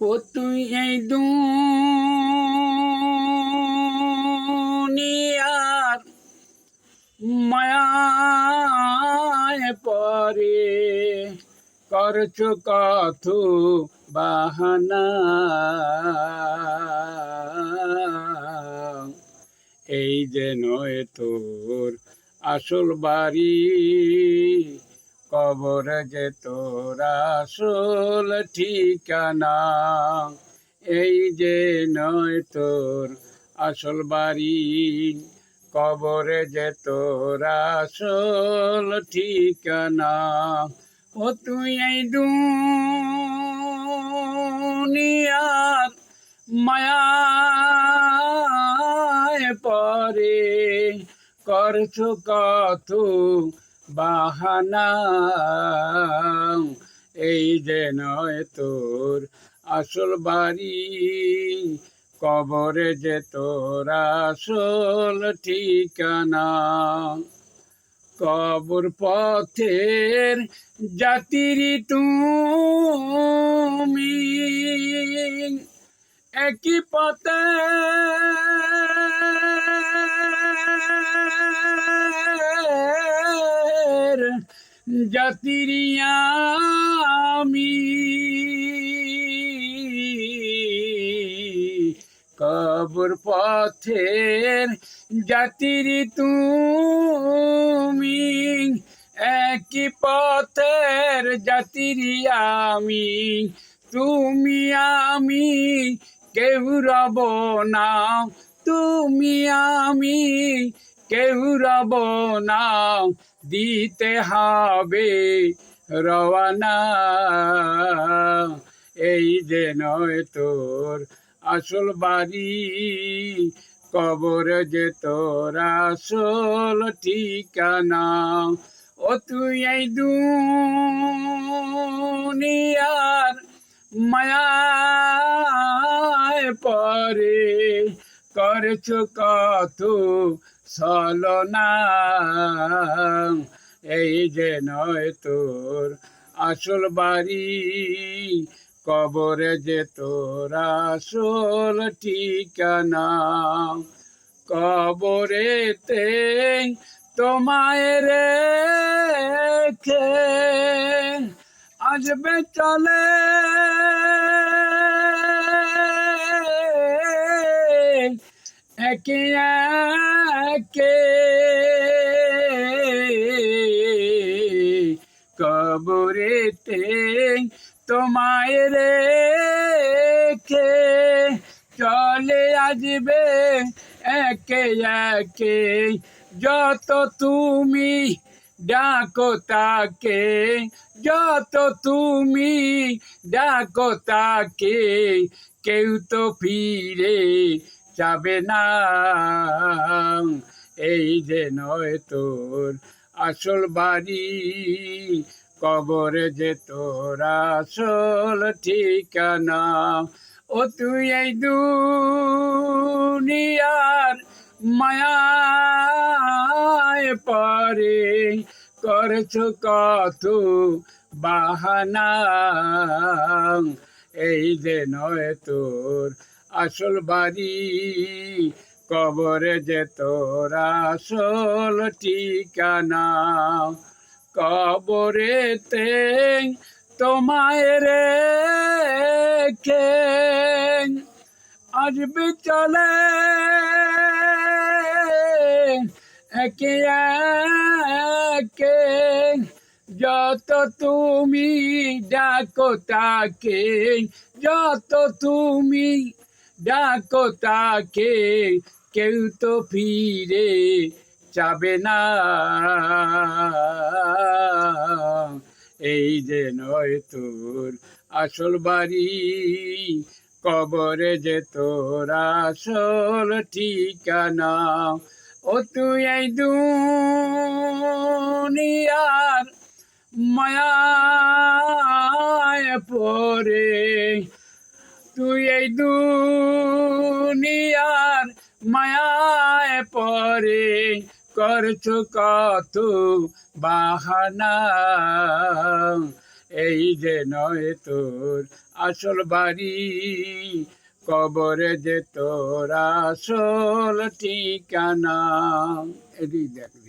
ও তুই এই দুনিয়ার মায়ায় পরে করছো কত বাহানা। এই যে নয় তোর আসল বাড়ি, কবর যে তোর আসল ঠিকানা। এই যে নয় তোর আসল বাড়ি, কবরে যে তোর আসল ঠিকানা। ও তুই এই দুনিয়ার মায়ায় পরে করছো কত বাহানা। এই যে নয় তোর আসল বাড়ি, কবরে যে তোর আসল ঠিকানা। কবর পথের যাত্রী তুমি, একই পথে যাত্রী আমি। কবর পথের যাত্রী তুমি, একই পথের যাত্রী আমি। তুমি আমি কেউ রব না, তুমি আমি কেউ রব না। দিতে হবে রওয়ানা। এই যে নয় তোর আসল বাড়ি, কবর যে তোর আসল ঠিকানা। ও তুই এই দুনিয়ার মায়ায় পরে করছো কত ছলনা। এই যে নয় তোর আসল বাড়ি, কবরে যে তোর আসল ঠিকানা। কবরেতে তোমায় রেখে আসবে চলে একে একে। কবরেতে তোমায় রেখে চলে আসবে একে একে। যত তুমি ডাকো তাকে, যত তুমি ডাকো তাকে, কেউ তো ফিরে যাবে না। এই যে নয় তোর আসল বাড়ি, কবরে যে তোর আসল ঠিকানা। ও তুই এই দুনিয়ার মায়ায় পরে করছো কত বাহানা। এই যে নয় তোর আসল বাড়ি, কবরে যে তোর আসল ঠিকানা। কবরেতে তোমায় রেখে আসবে চলে একে একে। যত তুমি ডাকো তাকে, যত তুমি ডাকো তাকে, কেউ তো ফিরে যাবে না। এই যে নয় তোর আসল বাড়ি, কবরে যে তোর আসল ঠিকানা। ও তুই এই দুনিয়ার মায়ায় পরে, তুই এই দুনিয়ার মায়ায় পরে করছো কত বাহানা। এই যে নয় তোর আসল বাড়ি, কবরে যে তোর আসল ঠিকানা। এটি দেখ।